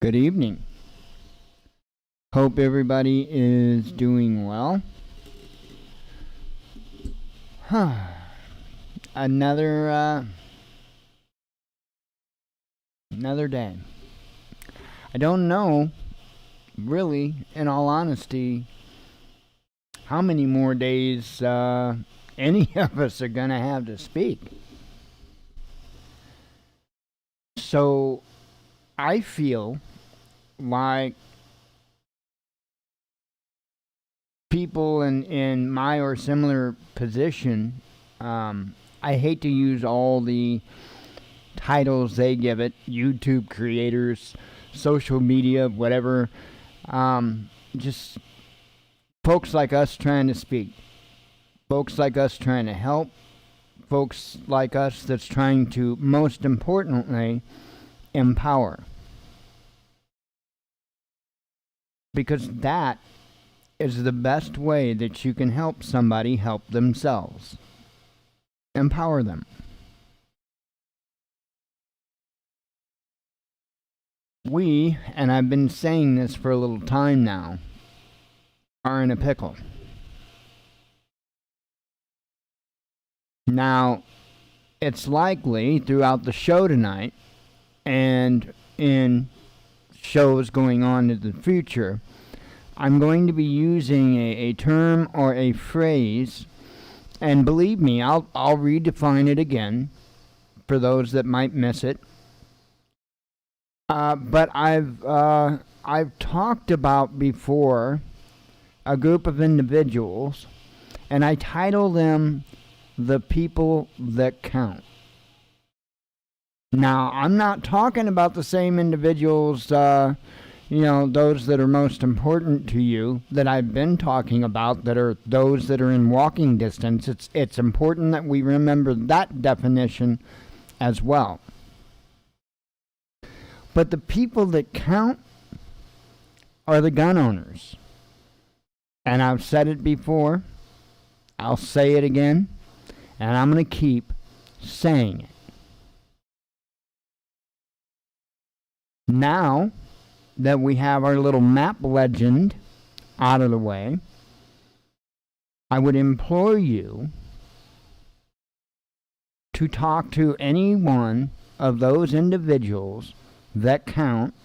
Good evening. Hope everybody is doing well. Another another day. I don't know, really, in all honesty, how many more days any of us are gonna have to speak. So I feel like people in my or similar position, I hate to use all the titles they give it, YouTube creators, social media, whatever, just folks like us trying to speak, folks like us trying to help, folks like us that's trying to, most importantly, empower. Because that is the best way that you can help somebody help themselves. Empower them. We, and I've been saying this for a little time now, are in a pickle. Now, it's likely throughout the show tonight and in shows going on in the future, I'm going to be using a term or a phrase, and believe me, I'll redefine it again for those that might miss it. But I've talked about before a group of individuals, and I title them the people that count. Now, I'm not talking about the same individuals, those that are most important to you that I've been talking about, that are those that are in walking distance. It's important that we remember that definition as well. But the people that count are the gun owners. And I've said it before, I'll say it again, and I'm going to keep saying it. Now that we have our little map legend out of the way, I would implore you to talk to any one of those individuals that count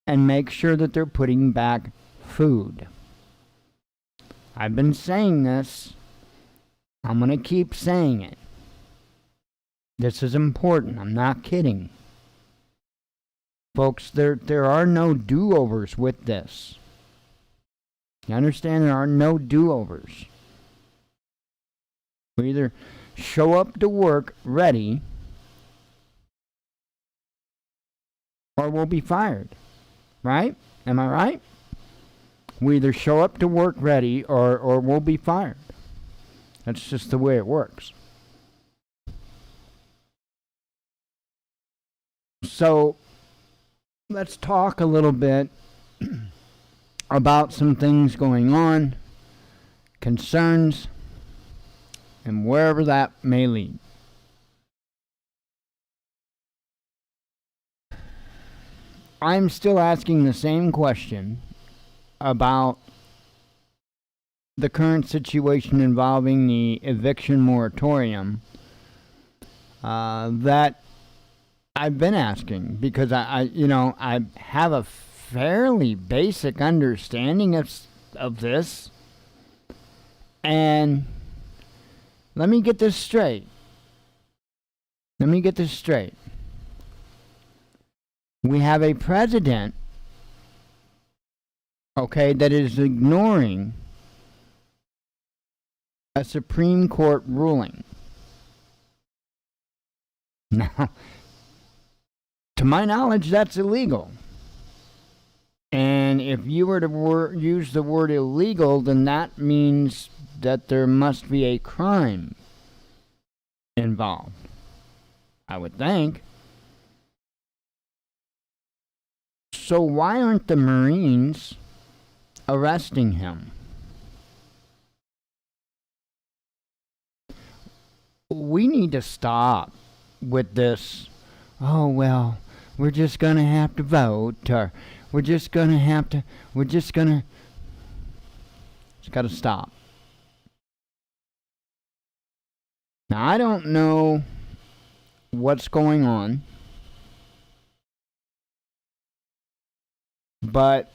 and make sure that they're putting back food. I've been saying this. I'm going to keep saying it. This is important. I'm not kidding. Folks, there are no do-overs with this. You understand? There are no do-overs. We either show up to work ready or we'll be fired. Right? Am I right? We either show up to work ready or we'll be fired. That's just the way it works. So, let's talk a little bit about some things going on, concerns, and wherever that may lead. I'm still asking the same question about the current situation involving the eviction moratorium that I've been asking, because I have a fairly basic understanding of this. And let me get this straight. We have a president, that is ignoring a Supreme Court ruling. Now, to my knowledge, that's illegal. And if you were to use the word illegal, then that means that there must be a crime involved, I would think. So why aren't the Marines arresting him? We need to stop with this. Oh, well, we're just going to have to vote, or we're just going to have to, it's got to stop. Now, I don't know what's going on, but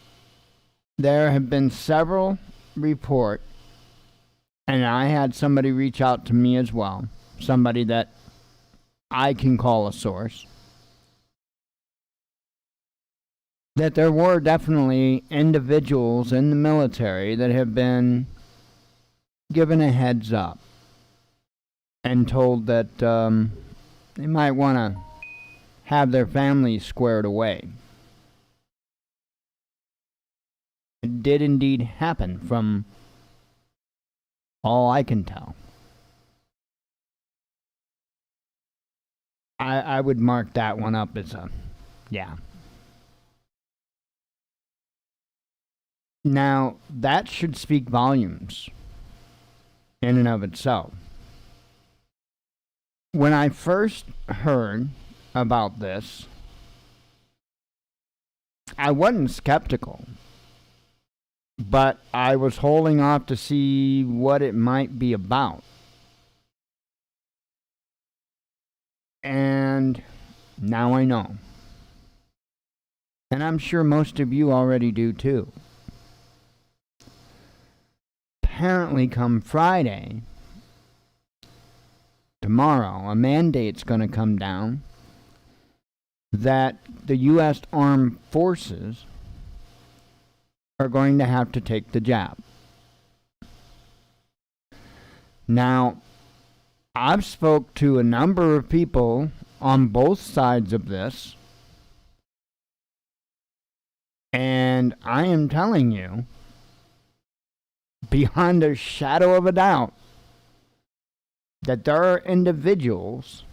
there have been several reports, and I had somebody reach out to me as well, somebody that I can call a source, that there were definitely individuals in the military that have been given a heads up and told that they might want to have their families squared away. It did indeed happen, from all I can tell. I would mark that one up as a, yeah. Now, that should speak volumes in and of itself. When I first heard about this, I wasn't skeptical, but I was holding off to see what it might be about. And now I know. And I'm sure most of you already do too. Apparently, come Friday, tomorrow, a mandate's going to come down that the U.S. Armed Forces are going to have to take the jab. Now, I've spoke to a number of people on both sides of this, and I am telling you, beyond a shadow of a doubt, that there are individuals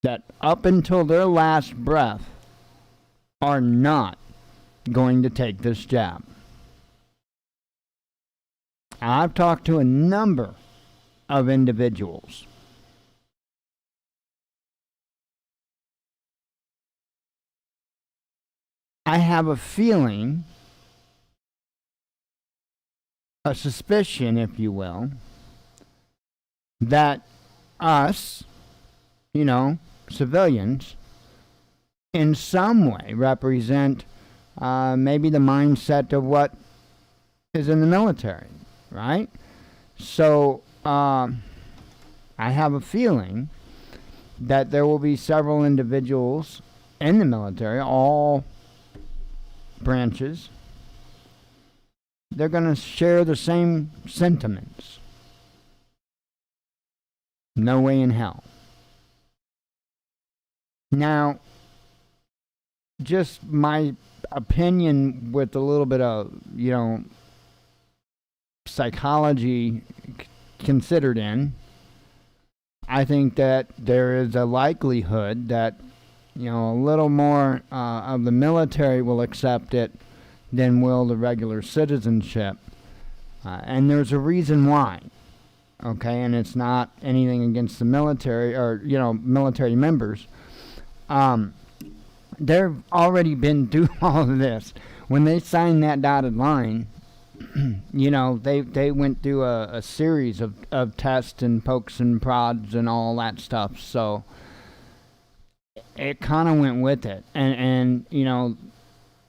that up until their last breath are not going to take this jab. I've talked to a number of individuals. I have a feeling, a suspicion, if you will, that us, civilians, in some way represent maybe the mindset of what is in the military, right? So, I have a feeling that there will be several individuals in the military, all branches. They're going to share the same sentiments. No way in hell. Now, just my opinion with a little bit of, psychology considered in, I think that there is a likelihood that, a little more of the military will accept it than will the regular citizenship. And there's a reason why. Okay, and it's not anything against the military or, military members. They've already been through all of this. When they signed that dotted line, they went through a series of tests and pokes and prods and all that stuff. So it kind of went with it. And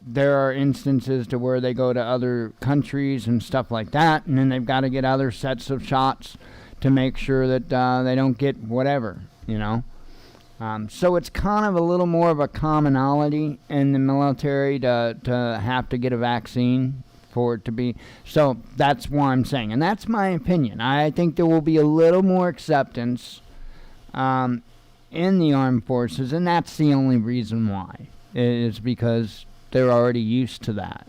there are instances to where they go to other countries and stuff like that, and then they've got to get other sets of shots to make sure that they don't get whatever, So it's kind of a little more of a commonality in the military to have to get a vaccine for it to be. So that's why I'm saying, and that's my opinion. I think there will be a little more acceptance in the armed forces, and that's the only reason why, is because they're already used to that.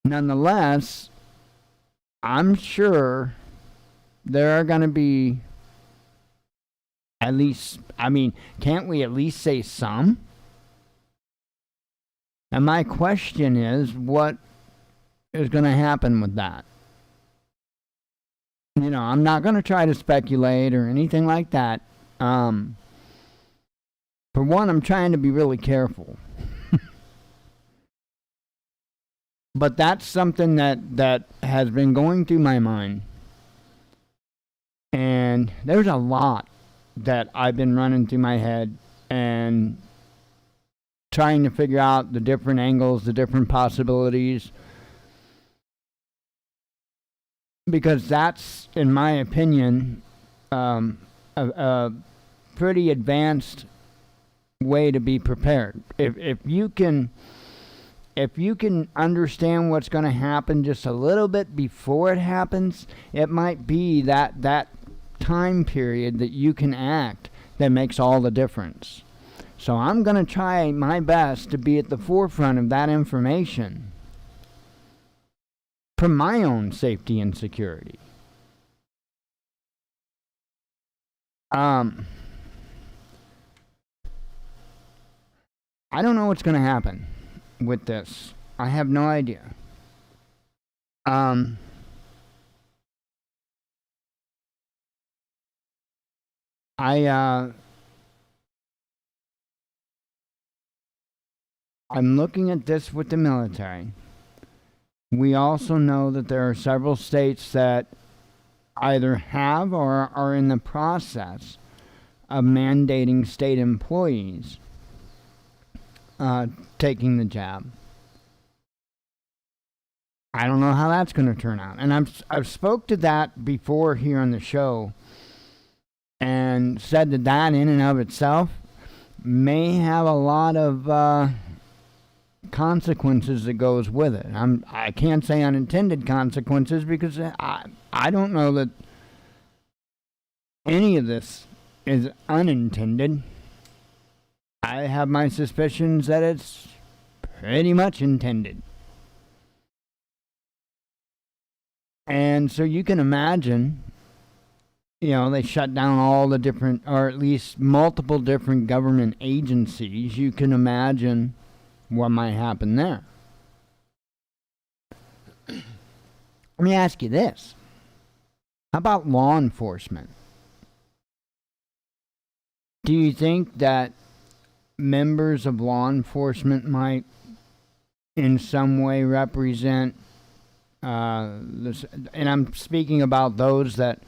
Nonetheless, I'm sure there are going to be at least, can't we at least say some? And my question is, what is going to happen with that? I'm not going to try to speculate or anything like that. For one, I'm trying to be really careful. But that's something that has been going through my mind. And there's a lot that I've been running through my head and trying to figure out the different angles, the different possibilities. Because that's, in my opinion, a pretty advanced way to be prepared. If you can understand what's going to happen just a little bit before it happens, it might be that time period that you can act that makes all the difference. So I'm going to try my best to be at the forefront of that information for my own safety and security. I don't know what's going to happen with this. I have no idea. I'm looking at this with the military. We also know that there are several states that either have or are in the process of mandating state employees taking the jab. I don't know how that's going to turn out. And I've spoke to that before here on the show and said that in and of itself may have a lot of consequences that goes with it. I can't say unintended consequences because I don't know that any of this is unintended. I have my suspicions that it's pretty much intended. And so you can imagine, they shut down all the different, or at least multiple different government agencies. You can imagine what might happen there. Let me ask you this. How about law enforcement? Do you think that members of law enforcement might in some way represent this, and I'm speaking about those that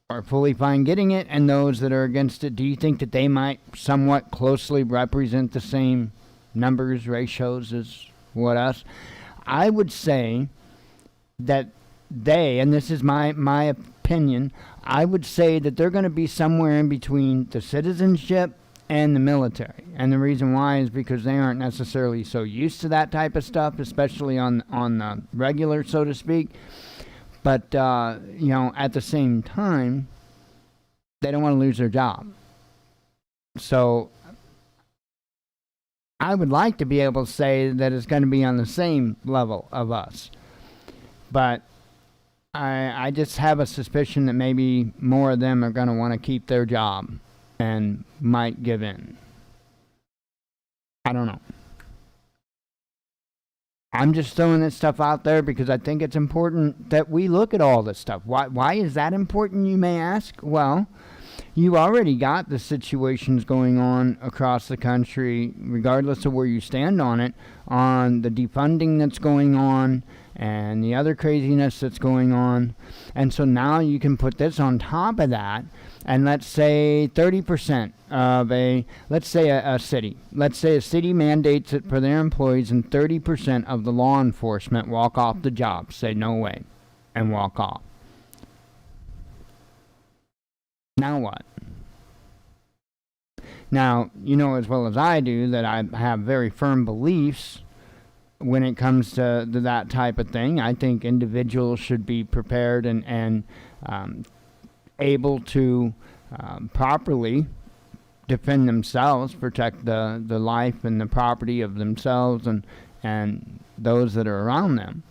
are fully fine getting it and those that are against it? Do you think that they might somewhat closely represent the same numbers, ratios as what us? I would say that they, and this is my opinion, I would say that they're going to be somewhere in between the citizenship and the military. And the reason why is because they aren't necessarily so used to that type of stuff, especially on the regular, so to speak. But, at the same time, they don't want to lose their job. So I would like to be able to say that it's going to be on the same level of us. But I just have a suspicion that maybe more of them are going to want to keep their job and might give in. I don't know. I'm just throwing this stuff out there because I think it's important that we look at all this stuff. Why is that important, you may ask? Well, you already got the situations going on across the country, regardless of where you stand on it, on the defunding that's going on and the other craziness that's going on. And so now you can put this on top of that, and let's say 30% of let's say a city mandates it for their employees, and 30% of the law enforcement walk off the job, say no way, and walk off. Now what? Now, you know as well as I do that I have very firm beliefs when it comes to that type of thing. I think individuals should be prepared and able to properly defend themselves, protect the life and the property of themselves and those that are around them.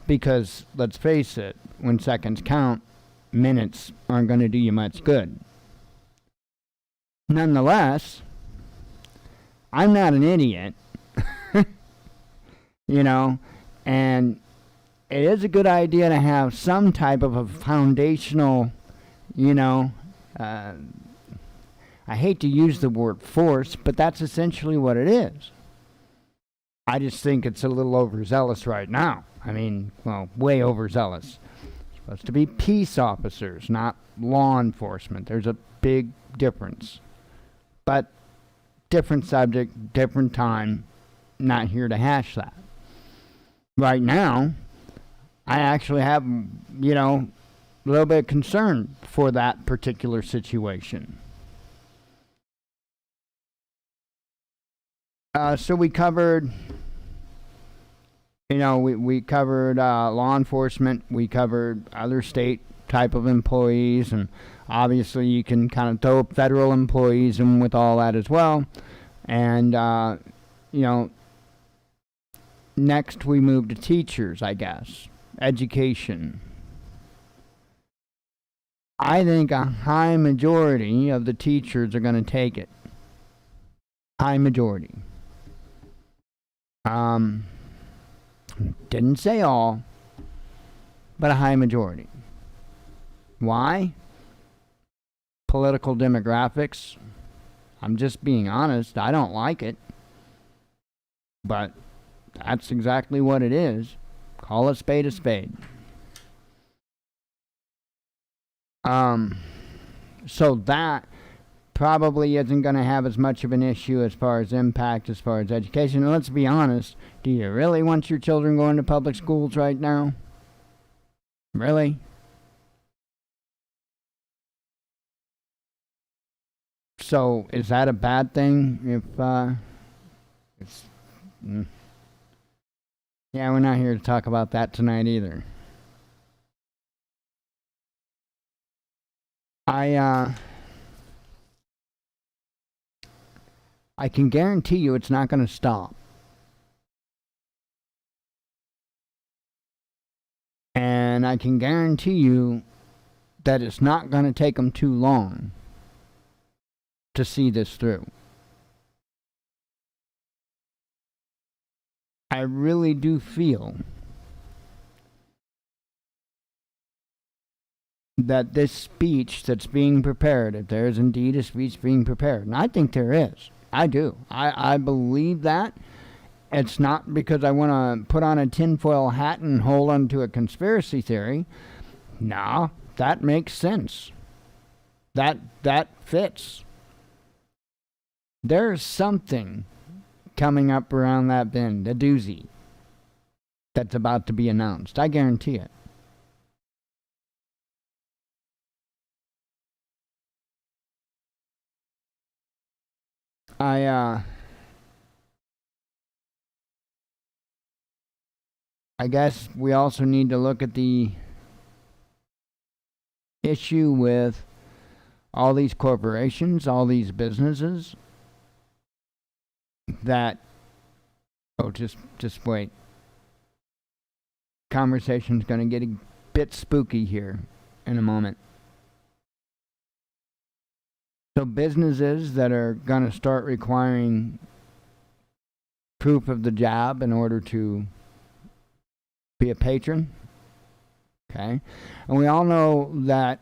Because, let's face it, when seconds count, minutes aren't going to do you much good. Nonetheless, I'm not an idiot. And it is a good idea to have some type of a foundational, I hate to use the word force, but that's essentially what it is. I just think it's a little overzealous right now. I mean, well, way overzealous. It's supposed to be peace officers, not law enforcement. There's a big difference. But different subject, different time. Not here to hash that. Right now, I actually have, a little bit of concern for that particular situation. So we covered, we covered law enforcement. We covered other state type of employees, and obviously you can kind of throw federal employees in with all that as well. And next we move to teachers, I guess, education. I think a high majority of the teachers are going to take it. High majority. Didn't say all, but a high majority. Why? Political demographics. I'm just being honest. I don't like it. But that's exactly what it is. Call a spade a spade. So that probably isn't going to have as much of an issue as far as impact, as far as education. And let's be honest, do you really want your children going to public schools right now? Really? So is that a bad thing if it's... Yeah, we're not here to talk about that tonight either. I can guarantee you it's not going to stop. And I can guarantee you that it's not going to take them too long to see this through. I really do feel that this speech that's being prepared, if there is indeed a speech being prepared, and I think there is, I do. I believe that. It's not because I want to put on a tinfoil hat and hold on to a conspiracy theory. No, that makes sense. That fits. There's something coming up around that bend, a doozy, that's about to be announced. I guarantee it. I guess we also need to look at the issue with all these corporations, all these businesses that... Oh, just wait. Conversation's going to get a bit spooky here in a moment. So businesses that are going to start requiring proof of the job in order to be a patron. Okay? And we all know that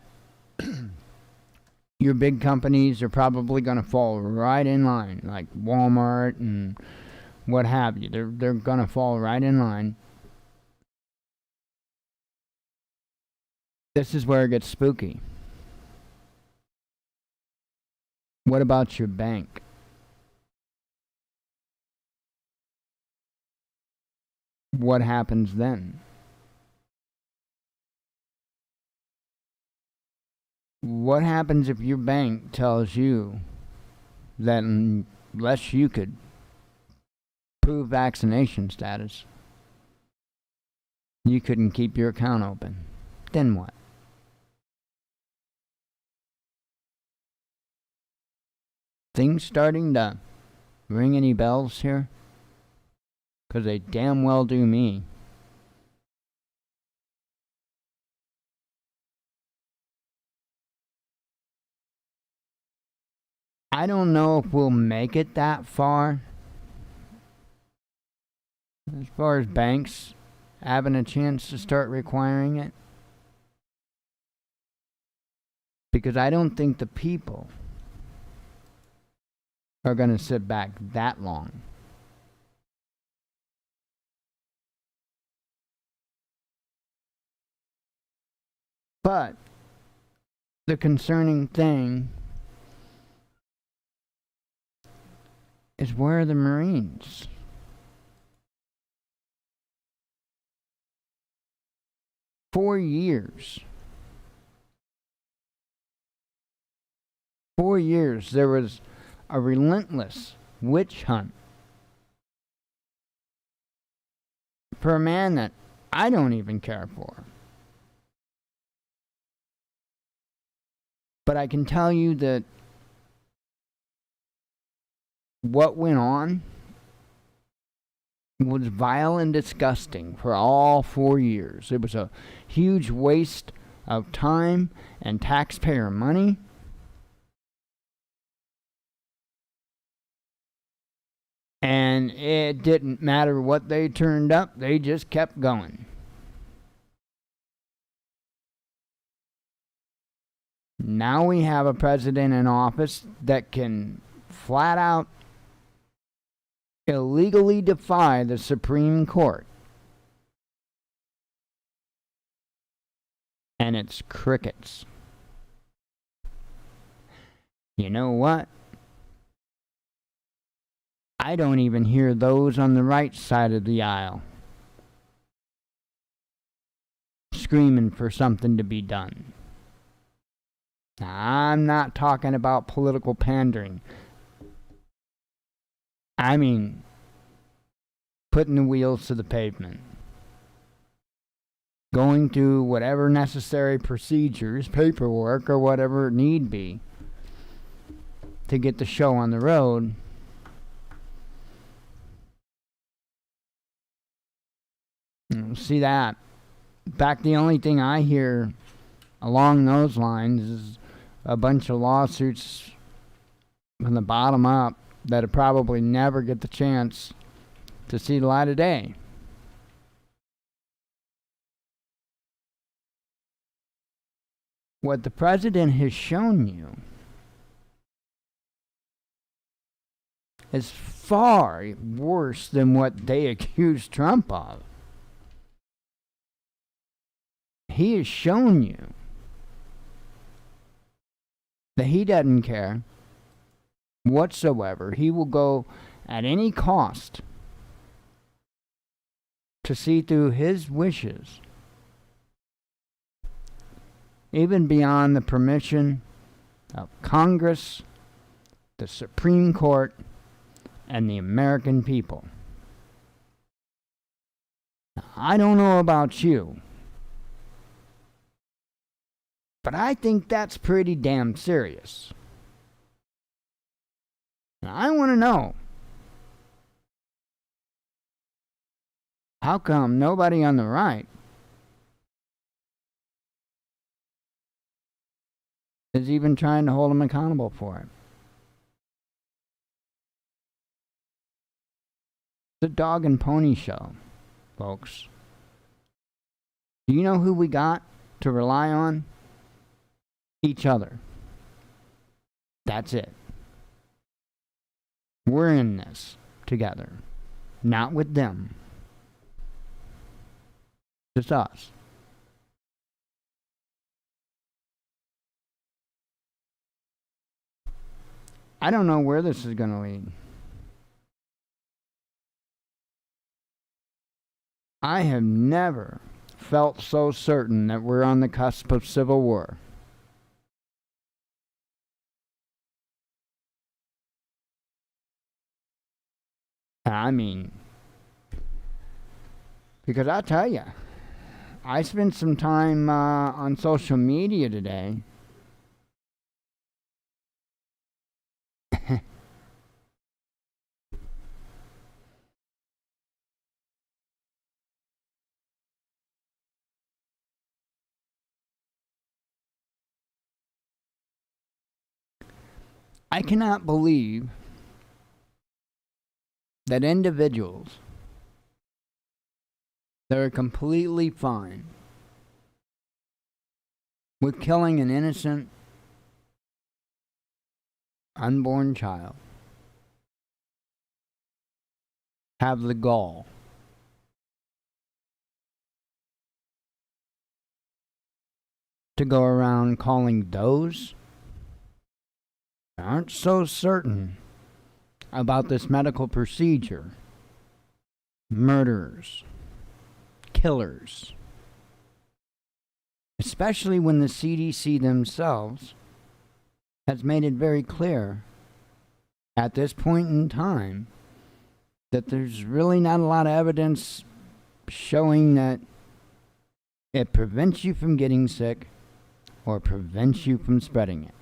your big companies are probably going to fall right in line, like Walmart and what have you. They're going to fall right in line. This is where it gets spooky. What about your bank? What happens then? What happens if your bank tells you that unless you could prove vaccination status, you couldn't keep your account open? Then what? Things starting to ring any bells here? Because they damn well do me. I don't know if we'll make it that far. As far as banks having a chance to start requiring it. Because I don't think the people are going to sit back that long. But the concerning thing is, where are the Marines? For years. 4 years, there was a relentless witch hunt for a man that I don't even care for. But I can tell you that what went on was vile and disgusting for all 4 years. It was a huge waste of time and taxpayer money. And it didn't matter what they turned up, they just kept going. Now we have a president in office that can flat out illegally defy the Supreme Court. And it's crickets. You know what? I don't even hear those on the right side of the aisle screaming for something to be done. Now, I'm not talking about political pandering. I mean, putting the wheels to the pavement. Going through whatever necessary procedures, paperwork, or whatever it need be to get the show on the road. See that? In fact, the only thing I hear along those lines is a bunch of lawsuits from the bottom up that'll probably never get the chance to see the light of day. What the president has shown you is far worse than what they accused Trump of. He has shown you that he doesn't care whatsoever. He will go at any cost to see through his wishes, even beyond the permission of Congress, the Supreme Court, and the American people. Now, I don't know about you, but I think that's pretty damn serious. Now, I want to know, how come nobody on the right is even trying to hold him accountable for it? It's a dog and pony show, folks. Do you know who we got to rely on? Each other. That's it. We're in this together, not with them. Just us. I don't know where this is going to lead. I have never felt so certain that we're on the cusp of civil war. I mean, because I'll tell you, I spent some time on social media today. I cannot believe that individuals that are completely fine with killing an innocent unborn child have the gall to go around calling those who aren't so certain about this medical procedure murderers, killers, especially when the CDC themselves has made it very clear at this point in time that there's really not a lot of evidence showing that it prevents you from getting sick or prevents you from spreading it.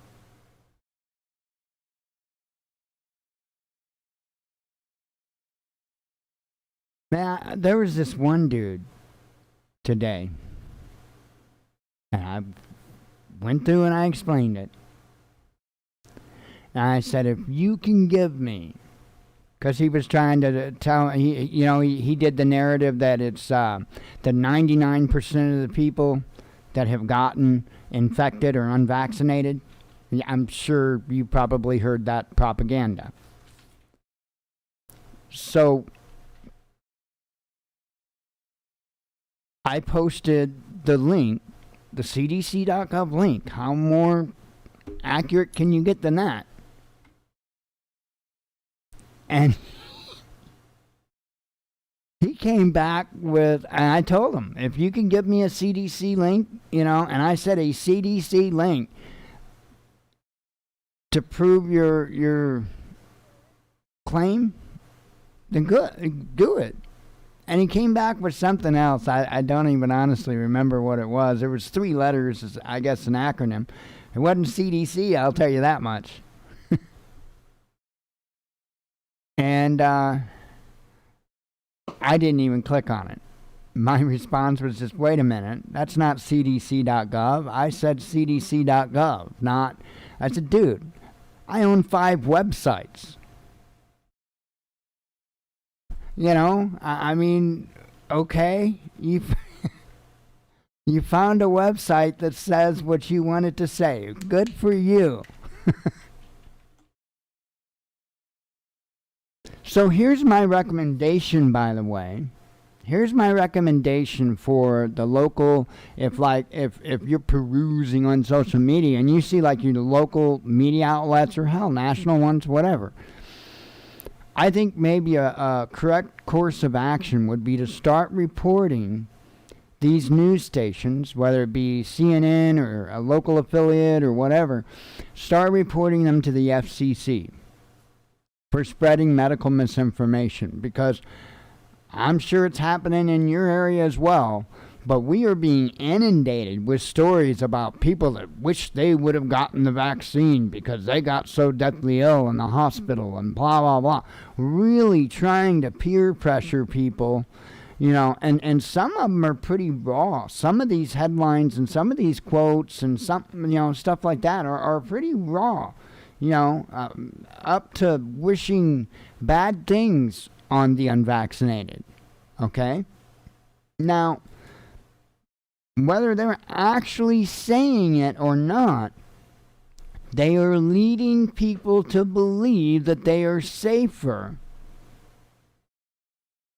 Now, there was this one dude today, and I went through and I explained it. And I said, if you can give me, because he was trying to tell, he did the narrative that it's the 99% of the people that have gotten infected or unvaccinated. I'm sure you probably heard that propaganda. So I posted the link, the cdc.gov link. How more accurate can you get than that? And he came back with, and I told him, if you can give me a CDC link, and I said a CDC link to prove your claim, then good, do it. And he came back with something else. I don't even honestly remember what it was. There was 3 letters, I guess an acronym. It wasn't CDC, I'll tell you that much. And I didn't even click on it. My response was just, wait a minute, that's not cdc.gov. I said cdc.gov, not... I said, dude, I own 5 websites. I mean, okay, you found a website that says what you wanted to say. Good for you. So here's my recommendation, by the way. Here's my recommendation for the local, if you're perusing on social media and you see like your local media outlets or hell, national ones, whatever. I think maybe a correct course of action would be to start reporting these news stations, whether it be CNN or a local affiliate or whatever, start reporting them to the FCC for spreading medical misinformation, because I'm sure it's happening in your area as well, but we are being inundated with stories about people that wish they would have gotten the vaccine because they got so deathly ill in the hospital and blah, blah, blah. Really trying to peer pressure people, and some of them are pretty raw. Some of these headlines and some of these quotes and some, stuff like that are pretty raw, up to wishing bad things on the unvaccinated. Okay? Now, whether they're actually saying it or not, they are leading people to believe that they are safer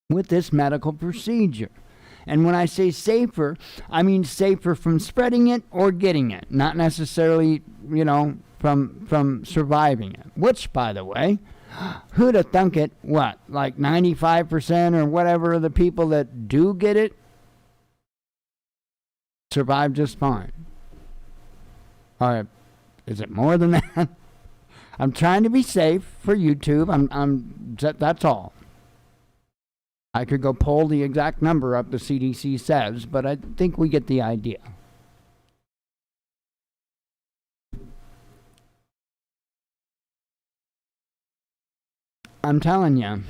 with this medical procedure. And when I say safer, I mean safer from spreading it or getting it, not necessarily, from surviving it. Which, by the way, who'd have thunk it, like 95% or whatever of the people that do get it survive just fine. All right, is it more than that? I'm trying to be safe for YouTube. That's all. I could go pull the exact number up the CDC says, but I think we get the idea. I'm telling you.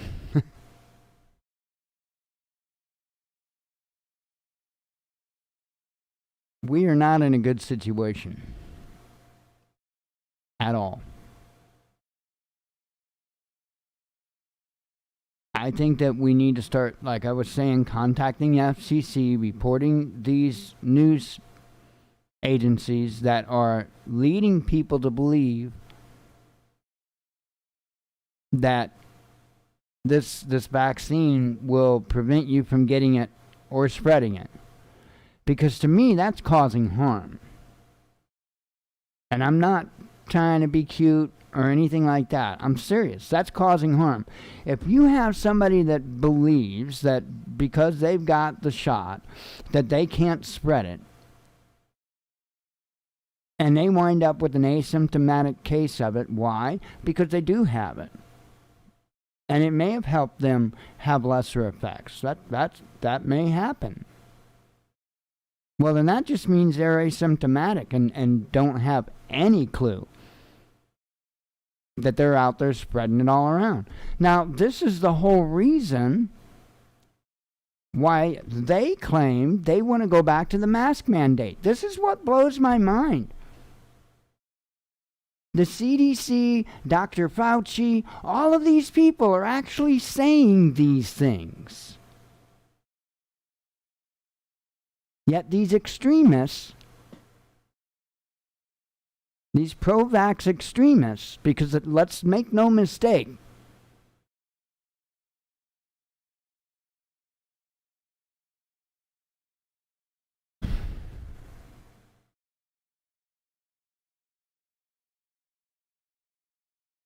We are not in a good situation at all. I think that we need to start, like I was saying, contacting the FCC, reporting these news agencies that are leading people to believe that this vaccine will prevent you from getting it or spreading it. Because to me, that's causing harm. And I'm not trying to be cute or anything like that. I'm serious. That's causing harm. If you have somebody that believes that because they've got the shot, that they can't spread it, and they wind up with an asymptomatic case of it, why? Because they do have it. And it may have helped them have lesser effects. That may happen. Well, then that just means they're asymptomatic and don't have any clue that they're out there spreading it all around. Now, this is the whole reason why they claim they want to go back to the mask mandate. This is what blows my mind. The CDC, Dr. Fauci, all of these people are actually saying these things. Yet these extremists, these pro-vax extremists, because let's make no mistake,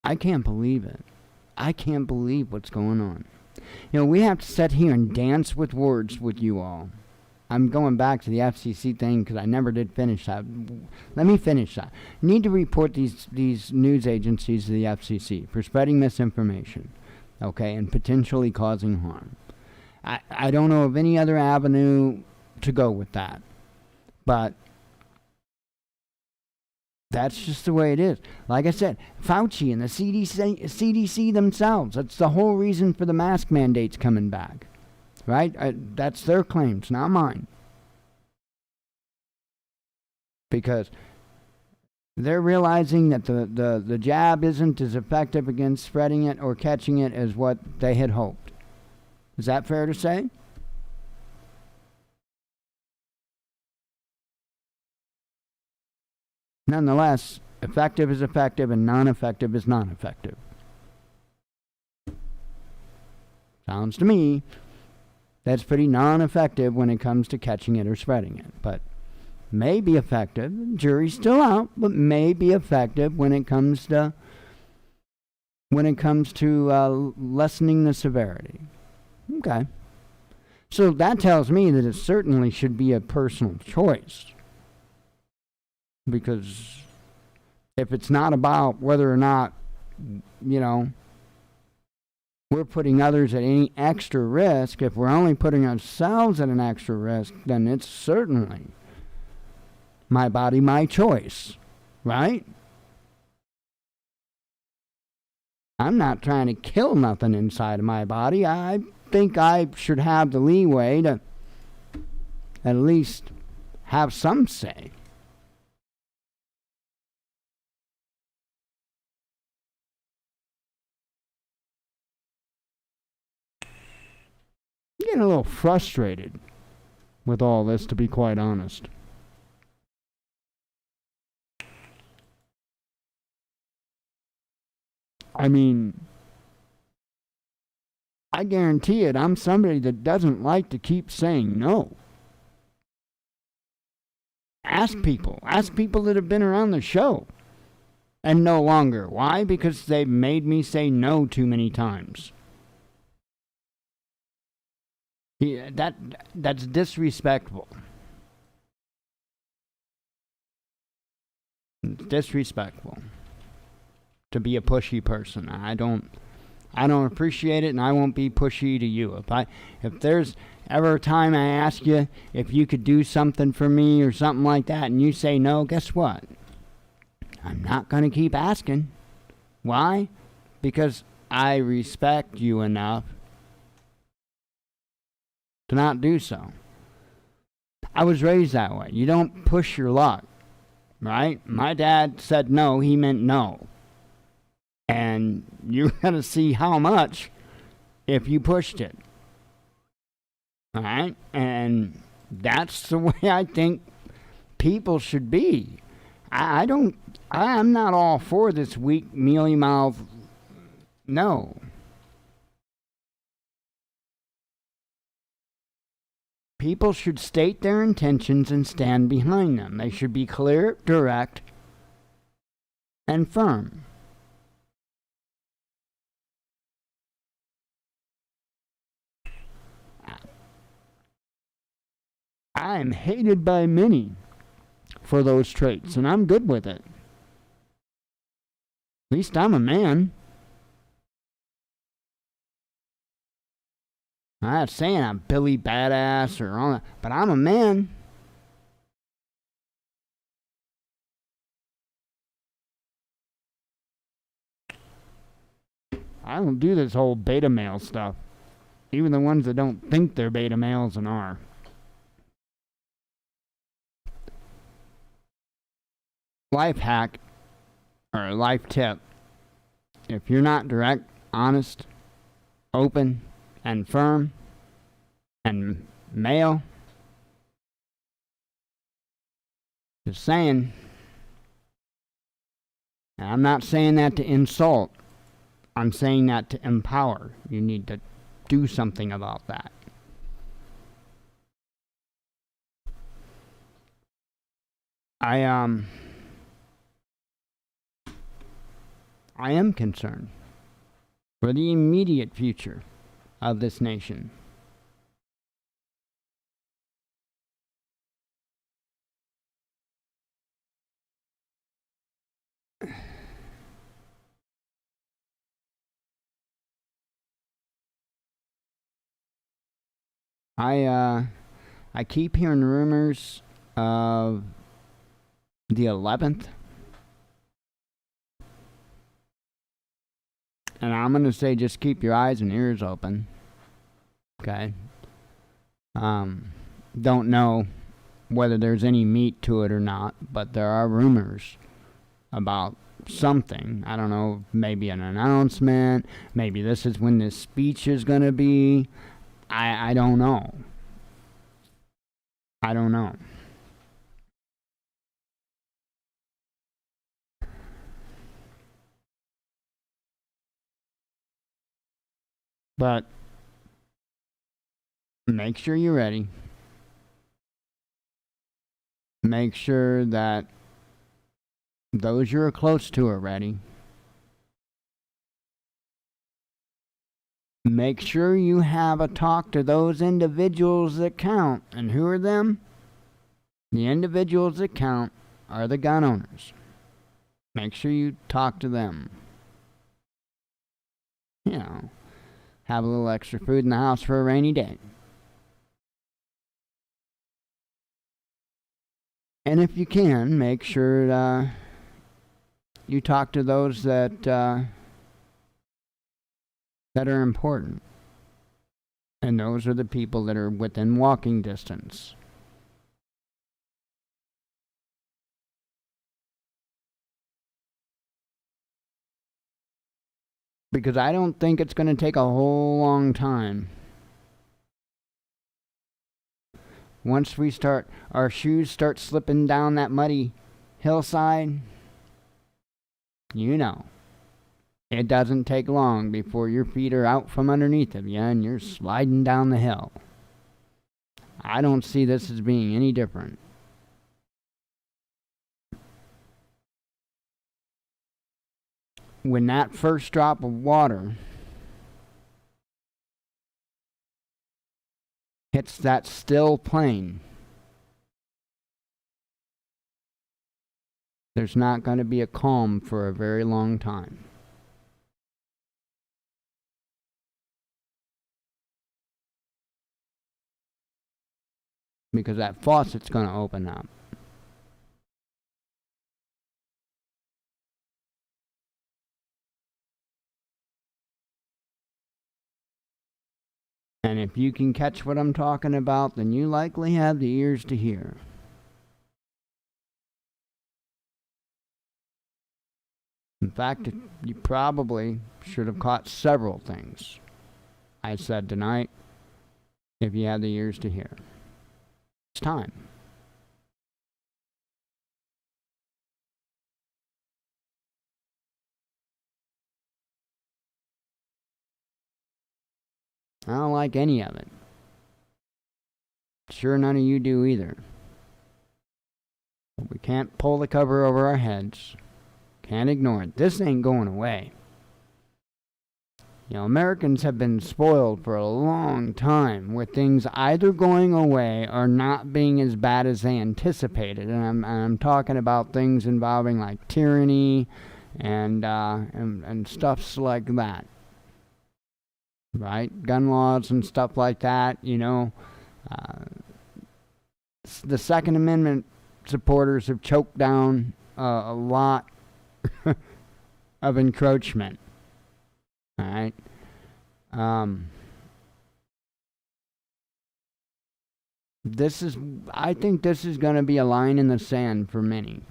I can't believe it. I can't believe what's going on. You know, we have to sit here and dance with words with you all. I'm going back to the FCC thing because I never did finish that. Let me finish that. Need to report these news agencies to the FCC for spreading misinformation, okay, and potentially causing harm. I don't know of any other avenue to go with that, but that's just the way it is. Like I said, Fauci and the CDC themselves, that's the whole reason for the mask mandates coming back. Right? That's their claims, not mine. Because they're realizing that the jab isn't as effective against spreading it or catching it as what they had hoped. Is that fair to say? Nonetheless, effective is effective and non-effective is non-effective. Sounds to me that's pretty non-effective when it comes to catching it or spreading it. But may be effective. The jury's still out, but may be effective when it comes to lessening the severity. Okay. So that tells me that it certainly should be a personal choice. Because if it's not about whether or not, we're putting others at any extra risk, if we're only putting ourselves at an extra risk, then it's certainly my body, my choice, right? I'm not trying to kill nothing inside of my body. I think I should have the leeway to at least have some say. I'm getting a little frustrated with all this, to be quite honest. I mean, I guarantee it, I'm somebody that doesn't like to keep saying no. Ask people that have been around the show and no longer. Why? Because they've made me say no too many times. Yeah, that's disrespectful. It's disrespectful to be a pushy person. I don't appreciate it, and I won't be pushy to you. If there's ever a time I ask you if you could do something for me or something like that, and you say no, guess what? I'm not going to keep asking. Why? Because I respect you enough to not do so. I was raised that way. You don't push your luck, right? My dad said no, he meant no. And you're going to see how much if you pushed it. All right? And that's the way I think people should be. I'm not all for this weak, mealy mouth no. People should state their intentions and stand behind them. They should be clear, direct, and firm. I am hated by many for those traits, and I'm good with it. At least I'm a man. I'm not saying I'm Billy Badass or all that, but I'm a man. I don't do this whole beta male stuff. Even the ones that don't think they're beta males and are. Life hack or life tip. If you're not direct, honest, open, and firm, and male, just saying, and I'm not saying that to insult, I'm saying that to empower. You need to do something about that. I am concerned for the immediate future of this nation. I keep hearing rumors of the 11th. And I'm going to say just keep your eyes and ears open. Okay? Don't know whether there's any meat to it or not, but there are rumors about something. I don't know, maybe an announcement, maybe this is when this speech is going to be. I don't know. I don't know. But make sure you're ready. Make sure that those you're close to are ready. Make sure you have a talk to those individuals that count. And who are them? The individuals that count are the gun owners. Make sure you talk to them. You know, have a little extra food in the house for a rainy day. And if you can, make sure you talk to those that are important. And those are the people that are within walking distance. Because I don't think it's going to take a whole long time. Once we start, our shoes start slipping down that muddy hillside, you know, it doesn't take long before your feet are out from underneath of you and you're sliding down the hill. I don't see this as being any different. When that first drop of water hits that still plain, there's not going to be a calm for a very long time. Because that faucet's going to open up. And if you can catch what I'm talking about, then you likely have the ears to hear. In fact, you probably should have caught several things I said tonight if you had the ears to hear. It's time. I don't like any of it. sure none of you do either. But we can't pull the cover over our heads. Can't ignore it. This ain't going away. You know, Americans have been spoiled for a long time with things either going away or not being as bad as they anticipated. And I'm talking about things involving like tyranny and stuffs like that. Right? Gun laws and stuff like that, you know. The Second Amendment supporters have choked down a lot of encroachment. All right. I think this is going to be a line in the sand for many.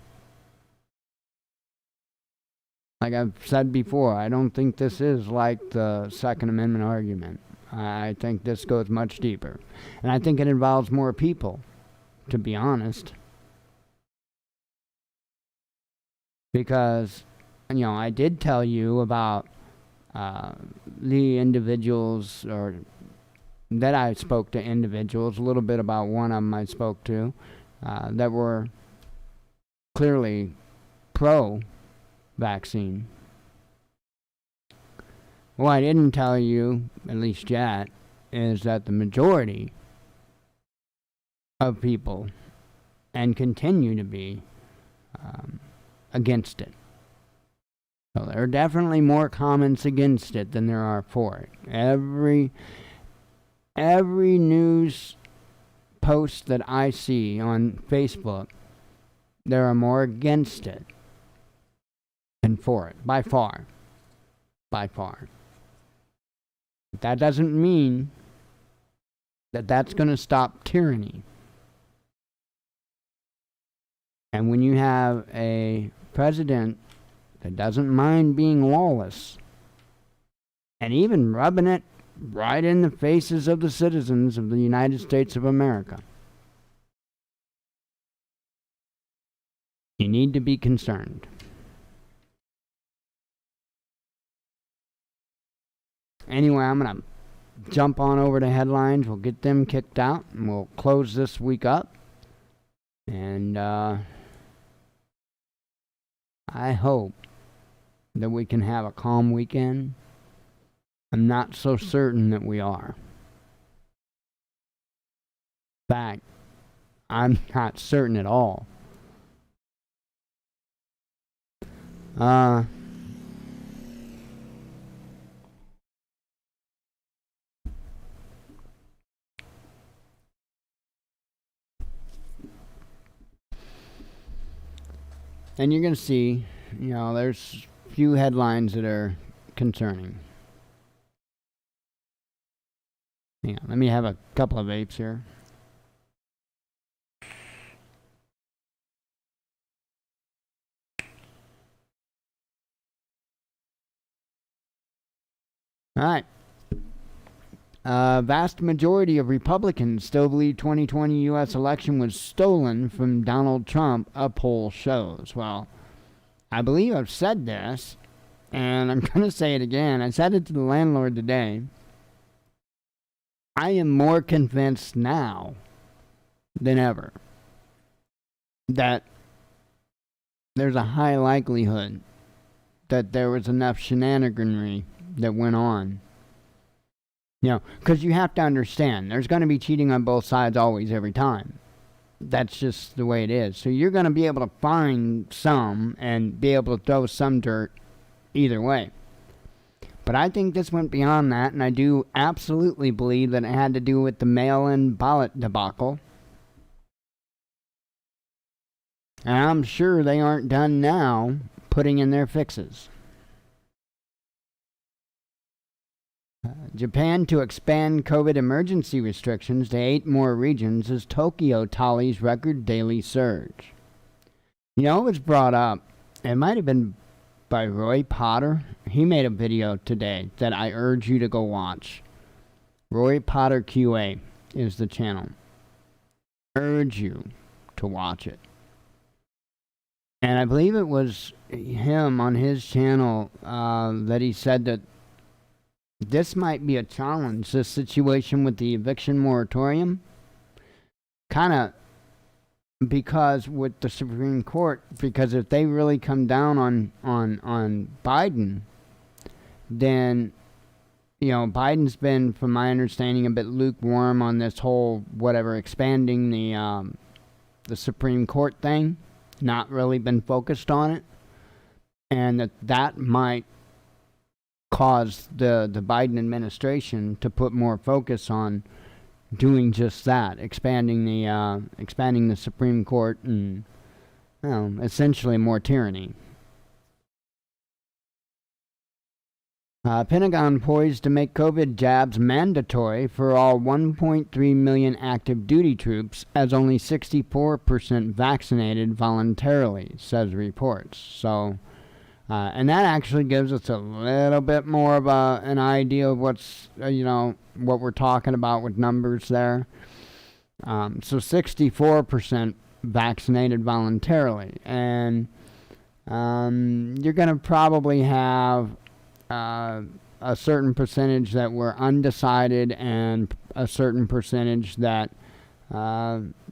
Like I've said before, I don't think this is like the Second Amendment argument. I think this goes much deeper. And I think it involves more people, to be honest. Because, you know, I did tell you about the individuals, or that I spoke to individuals, a little bit about one of them I spoke to, that were clearly pro-vaccine. What I didn't tell you, at least yet, is that the majority of people, and continue to be, against it. So there are definitely more comments against it than there are for it. Every news post that I see on Facebook, there are more against it than for it, by far. By far. But that doesn't mean that that's going to stop tyranny. And when you have a president that doesn't mind being lawless, and even rubbing it right in the faces of the citizens of the United States of America, you need to be concerned. Anyway, I'm going to jump on over to headlines. We'll get them kicked out, and we'll close this week up. And I hope that we can have a calm weekend. I'm not so certain that we are. In fact, I'm not certain at all. And you're going to see, you know, there's a few headlines that are concerning. Hang on, let me have a couple of vapes here. All right. Vast majority of Republicans still believe 2020 U.S. election was stolen from Donald Trump, a poll shows. Well, I believe I've said this, and I'm going to say it again. I said it to the landlord today. I am more convinced now than ever that there's a high likelihood that there was enough shenaniganry that went on. You know, because you have to understand, there's going to be cheating on both sides always, every time. That's just the way it is. So you're going to be able to find some and be able to throw some dirt either way. But I think this went beyond that, and I do absolutely believe that it had to do with the mail-in ballot debacle. And I'm sure they aren't done now putting in their fixes. Japan to expand COVID emergency restrictions to 8 more regions as Tokyo tallies record daily surge. You know, it was brought up, it might have been by Roy Potter. He made a video today that I urge you to go watch. Roy Potter QA is the channel. Urge you to watch it. And I believe it was him on his channel that he said that this might be a challenge, this situation with the eviction moratorium, kind of because with the Supreme Court, because if they really come down on Biden, then Biden's been, from my understanding, a bit lukewarm on this whole whatever expanding the Supreme Court thing, not really been focused on it, and that might cause the Biden administration to put more focus on doing just that, expanding the Supreme Court, and essentially more tyranny. Pentagon poised to make COVID jabs mandatory for all 1.3 million active duty troops, as only 64% vaccinated voluntarily, says reports. So, and that actually gives us a little bit more of an idea of what's, what we're talking about with numbers there. So 64% vaccinated voluntarily, and you're going to probably have a certain percentage that were undecided and a certain percentage that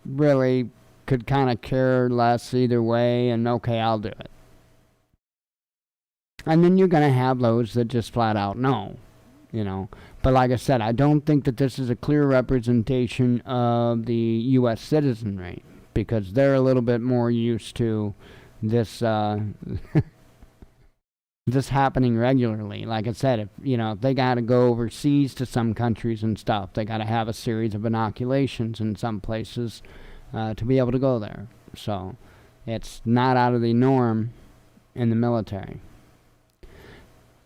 really could kind of care less either way, and okay, I'll do it. And then you're going to have those that just flat out no, But like I said, I don't think that this is a clear representation of the U.S. citizenry, because they're a little bit more used to this this happening regularly. Like I said, if they got to go overseas to some countries and stuff, they got to have a series of inoculations in some places to be able to go there. So it's not out of the norm in the military.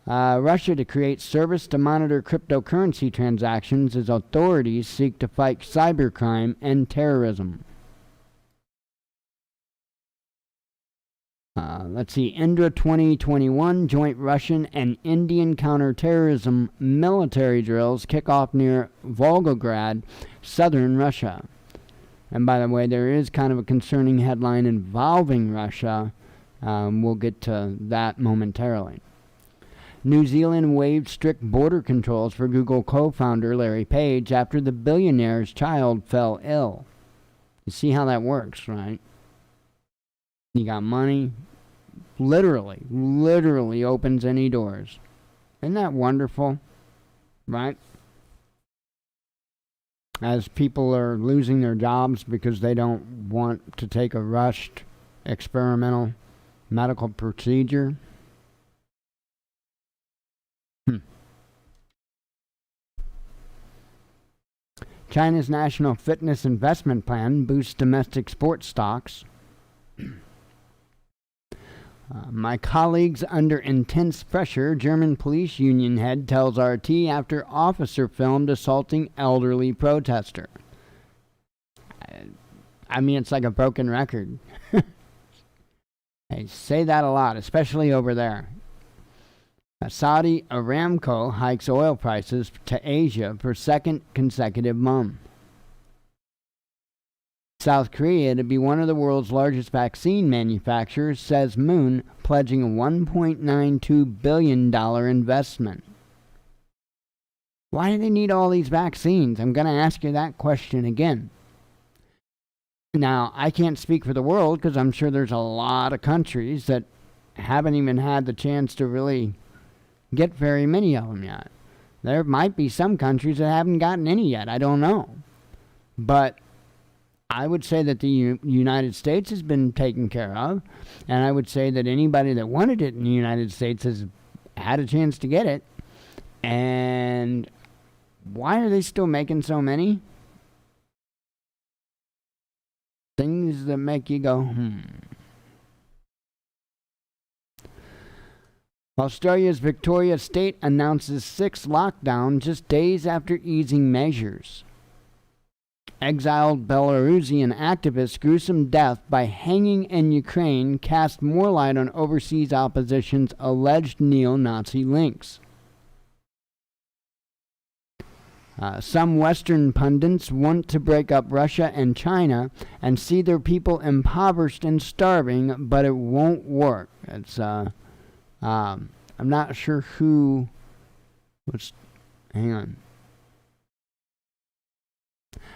Russia to create service to monitor cryptocurrency transactions as authorities seek to fight cybercrime and terrorism. Let's see, Indra 2021 joint Russian and Indian counterterrorism military drills kick off near Volgograd, southern Russia. And by the way, there is kind of a concerning headline involving Russia. We'll get to that momentarily. New Zealand waived strict border controls for Google co-founder Larry Page after the billionaire's child fell ill. You see how that works, right? You got money, literally opens any doors. Isn't that wonderful? Right? As people are losing their jobs because they don't want to take a rushed experimental medical procedure. China's National Fitness Investment Plan boosts domestic sports stocks. My colleagues under intense pressure, German police union head tells RT after officer filmed assaulting elderly protester. I mean, it's like a broken record. They say that a lot, especially over there. Saudi Aramco hikes oil prices to Asia for second consecutive month. South Korea to be one of the world's largest vaccine manufacturers, says Moon, pledging a $1.92 billion investment. Why do they need all these vaccines? I'm going to ask you that question again. Now, I can't speak for the world because I'm sure there's a lot of countries that haven't even had the chance to really get very many of them yet. There might be some countries that haven't gotten any yet. I don't know. But I would say that the United States has been taken care of, and I would say that anybody that wanted it in the United States has had a chance to get it. And why are they still making so many? Things that make you go, Australia's Victoria State announces 6th lockdown just days after easing measures. Exiled Belarusian activist gruesome death by hanging in Ukraine cast more light on overseas opposition's alleged neo-Nazi links. Some Western pundits want to break up Russia and China and see their people impoverished and starving, but it won't work. It's I'm not sure who. Hang on.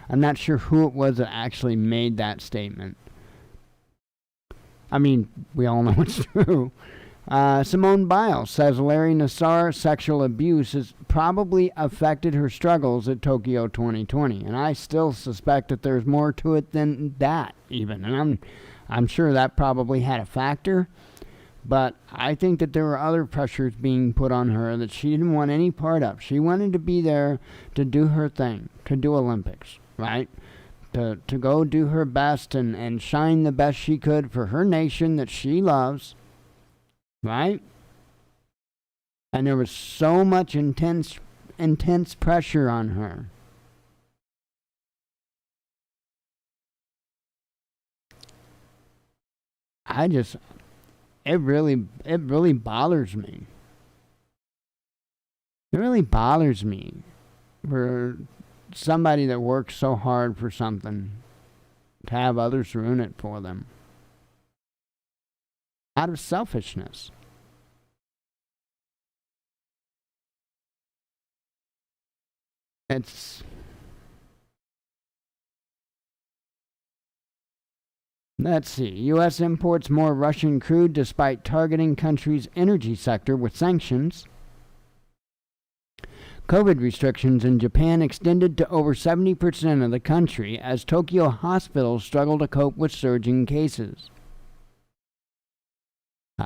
I'm not sure who it was that actually made that statement. I mean, we all know it's true. Simone Biles says Larry Nassar's sexual abuse has probably affected her struggles at Tokyo 2020, and I still suspect that there's more to it than that, even. And I'm sure that probably had a factor, but I think that there were other pressures being put on her that she didn't want any part of. She wanted to be there to do her thing, to do Olympics, right? To go do her best and shine the best she could for her nation that she loves. Right? And there was so much intense pressure on her. It really bothers me. It really bothers me for somebody that works so hard for something to have others ruin it for them. Out of selfishness. Let's see. U.S. imports more Russian crude despite targeting country's energy sector with sanctions. COVID restrictions in Japan extended to over 70% of the country as Tokyo hospitals struggle to cope with surging cases.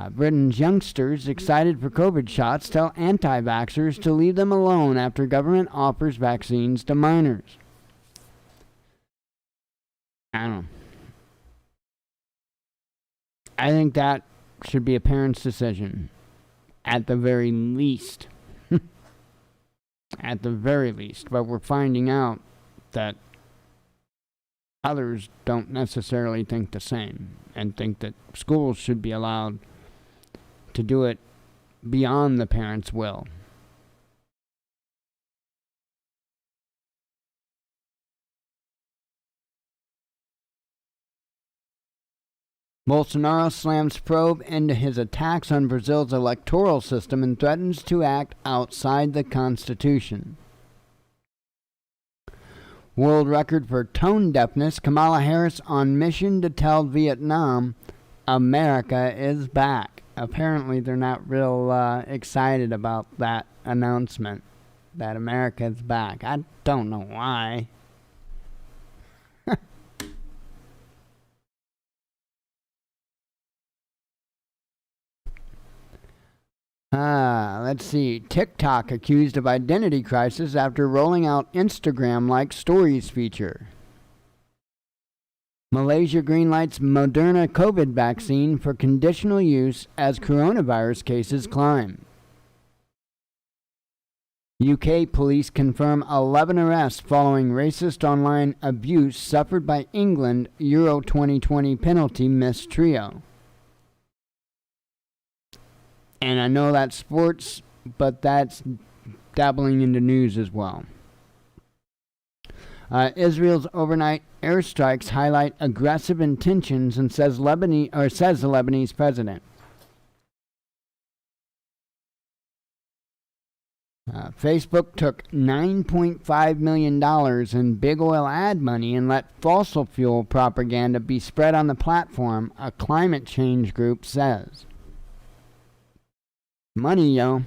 Britain's youngsters excited for COVID shots tell anti-vaxxers to leave them alone after government offers vaccines to minors. I don't know. I think that should be a parent's decision, at the very least. At the very least. But we're finding out that others don't necessarily think the same and think that schools should be allowed to do it beyond the parents' will. Bolsonaro slams probe into his attacks on Brazil's electoral system and threatens to act outside the Constitution. World record for tone deafness, Kamala Harris on mission to tell Vietnam America is back. Apparently they're not real excited about that announcement, that America's back. I don't know why. Let's see. TikTok accused of identity crisis after rolling out Instagram-like stories feature. Malaysia greenlights Moderna COVID vaccine for conditional use as coronavirus cases climb. UK police confirm 11 arrests following racist online abuse suffered by England Euro 2020 penalty miss trio. And I know that's sports, but that's dabbling into news as well. Israel's overnight airstrikes highlight aggressive intentions and says the Lebanese president. Facebook took $9.5 million in big oil ad money and let fossil fuel propaganda be spread on the platform, a climate change group says. Money, yo.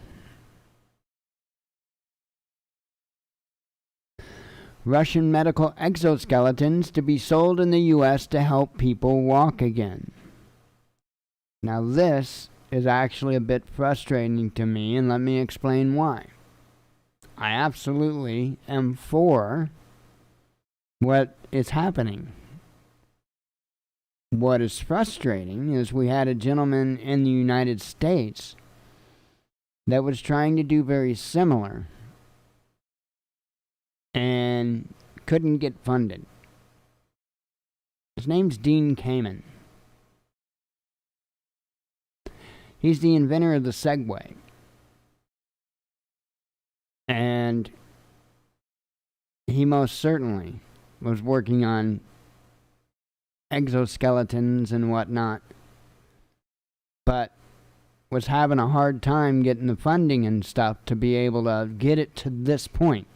Russian medical exoskeletons to be sold in the U.S. to help people walk again. Now this is actually a bit frustrating to me, and let me explain why. I absolutely am for what is happening. What is frustrating is we had a gentleman in the United States that was trying to do very similar and couldn't get funded. His name's Dean Kamen. He's the inventor of the Segway. And he most certainly was working on exoskeletons and whatnot, but was having a hard time getting the funding and stuff to be able to get it to this point.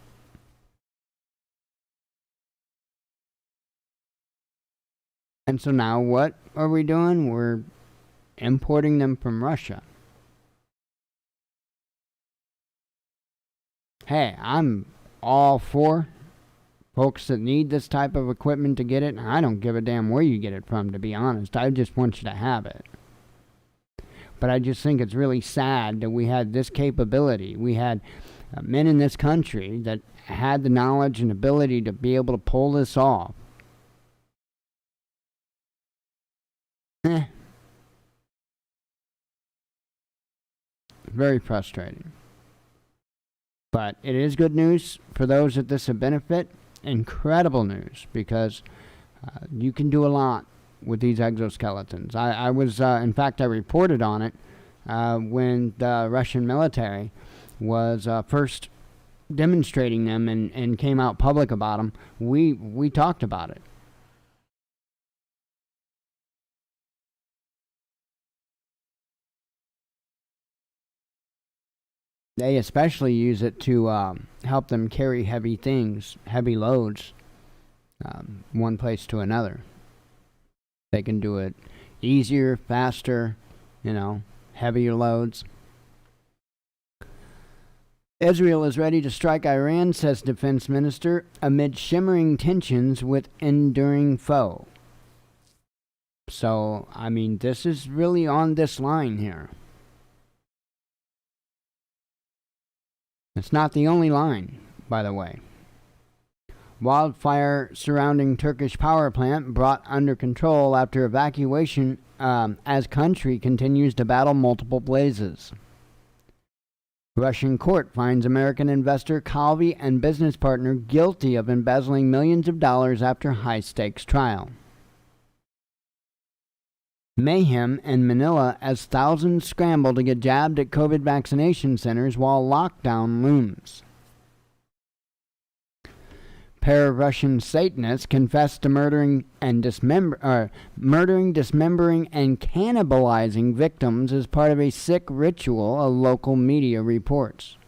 And so now what are we doing? We're importing them from Russia. Hey, I'm all for folks that need this type of equipment to get it. And I don't give a damn where you get it from, to be honest. I just want you to have it. But I just think it's really sad that we had this capability. We had men in this country that had the knowledge and ability to be able to pull this off. Very frustrating. But it is good news for those that this will benefit. Incredible news, because you can do a lot with these exoskeletons. I was, in fact, I reported on it when the Russian military was first demonstrating them and came out public about them. We talked about it. They especially use it to help them carry heavy things, heavy loads, one place to another. They can do it easier, faster, heavier loads. Israel is ready to strike Iran, says defense minister, amid shimmering tensions with enduring foe. So, this is really on this line here. It's not the only line, by the way. Wildfire surrounding Turkish power plant brought under control after evacuation as country continues to battle multiple blazes. Russian court finds American investor Calvi and business partner guilty of embezzling millions of dollars after high-stakes trial. Mayhem in Manila as thousands scramble to get jabbed at COVID vaccination centers while lockdown looms. Pair of Russian Satanists confessed to murdering, dismembering, and cannibalizing victims as part of a sick ritual, a local media reports.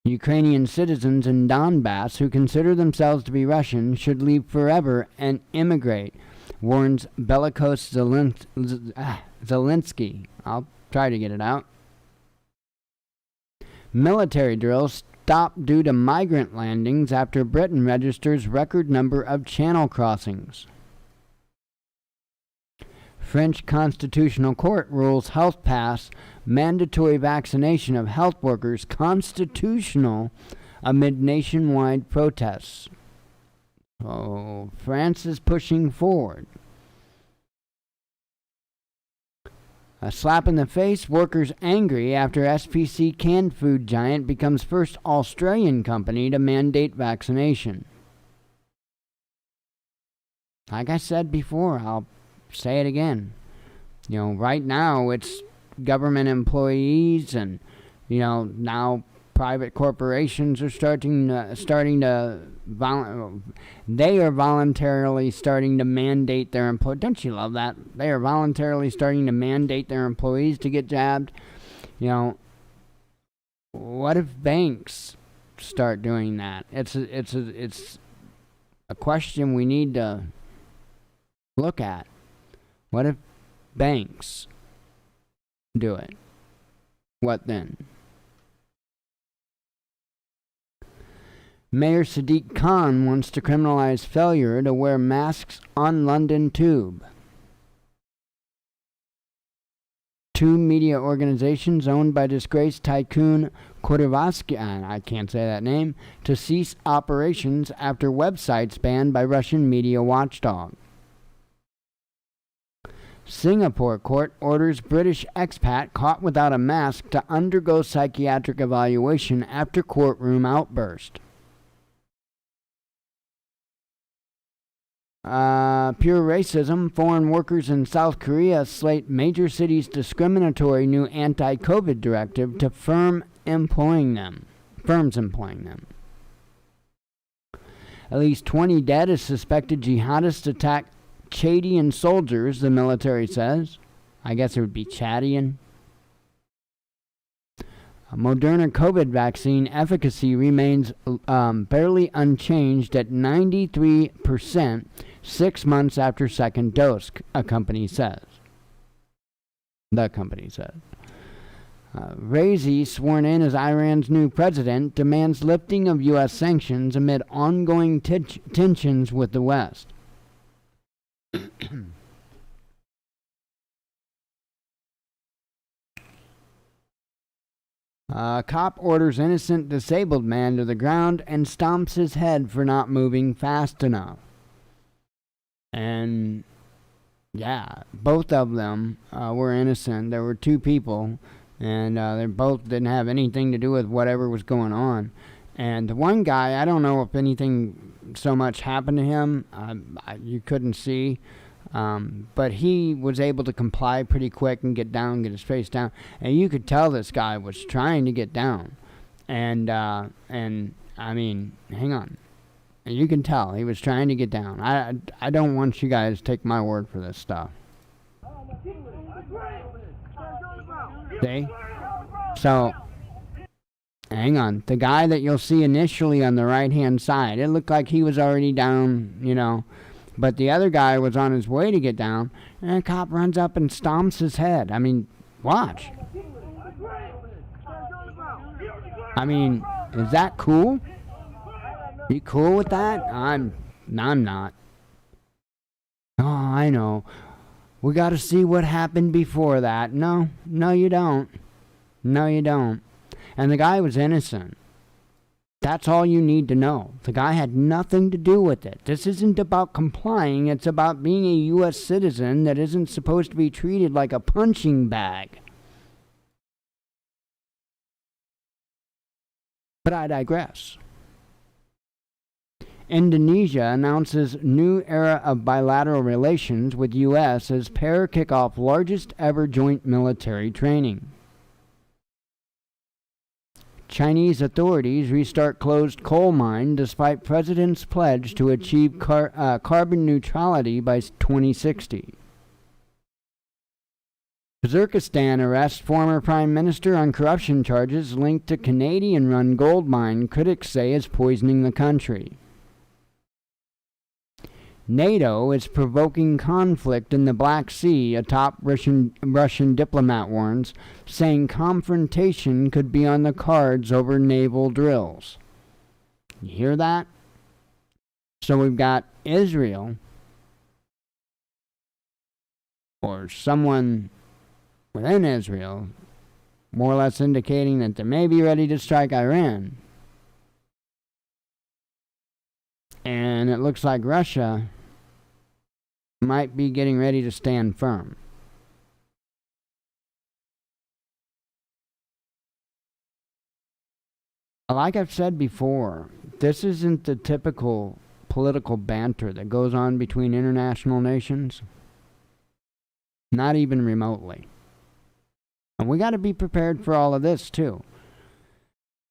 Ukrainian citizens in Donbass who consider themselves to be Russian should leave forever and immigrate, warns bellicose Zelensky. I'll try to get it out. Military drills stopped due to migrant landings after Britain registers record number of channel crossings. French Constitutional Court rules health pass mandatory vaccination of health workers constitutional amid nationwide protests. Oh, France is pushing forward. A slap in the face, workers angry after SPC canned food giant becomes first Australian company to mandate vaccination. Like I said before, I'll say it again. Right now it's government employees and, now private corporations are they are voluntarily starting to mandate their employees. Don't you love that? They are voluntarily starting to mandate their employees to get jabbed. What if banks start doing that? It's a question we need to look at. What if banks do it? What then? Mayor Sadiq Khan wants to criminalize failure to wear masks on London Tube. Two media organizations owned by disgraced tycoon Korivasky, I can't say that name, to cease operations after websites banned by Russian media watchdog. Singapore court orders British expat caught without a mask to undergo psychiatric evaluation after courtroom outburst. Pure racism. Foreign workers in South Korea slate major cities' discriminatory new anti-COVID directive to firms employing them. At least 20 dead as suspected jihadists attack Chadian soldiers, the military says. I guess it would be Chadian. Moderna COVID vaccine efficacy remains barely unchanged at 93% 6 months after second dose, the company says. Raisi, sworn in as Iran's new president, demands lifting of U.S. sanctions amid ongoing tensions with the West. Cop orders innocent disabled man to the ground and stomps his head for not moving fast enough. And yeah, both of them were innocent. There were two people, and they both didn't have anything to do with whatever was going on. And the one guy, I don't know if anything so much happened to him. You couldn't see. But he was able to comply pretty quick and get down, get his face down. And you could tell this guy was trying to get down. And I mean, hang on. You can tell he was trying to get down. I don't want you guys to take my word for this stuff. See? So, hang on. The guy that you'll see initially on the right-hand side, it looked like he was already down, you know. But the other guy was on his way to get down, and a cop runs up and stomps his head. I mean, watch. I mean, is that cool? You cool with that? I'm not. Oh, I know. We got to see what happened before that. No, you don't. No, you don't. And the guy was innocent. That's all you need to know. The guy had nothing to do with it. This isn't about complying. It's about being a U.S. citizen that isn't supposed to be treated like a punching bag. But I digress. Indonesia announces new era of bilateral relations with U.S. as pair kick off largest ever joint military training. Chinese authorities restart closed coal mine despite president's pledge to achieve carbon neutrality by 2060. Kazakhstan arrests former prime minister on corruption charges linked to Canadian-run gold mine critics say is poisoning the country. NATO is provoking conflict in the Black Sea, a top Russian diplomat warns, saying confrontation could be on the cards over naval drills. You hear that? So we've got Israel, or someone within Israel, more or less indicating that they may be ready to strike Iran. And it looks like Russia might be getting ready to stand firm. Like I've said before, this isn't the typical political banter that goes on between international nations. Not even remotely. And we got to be prepared for all of this too.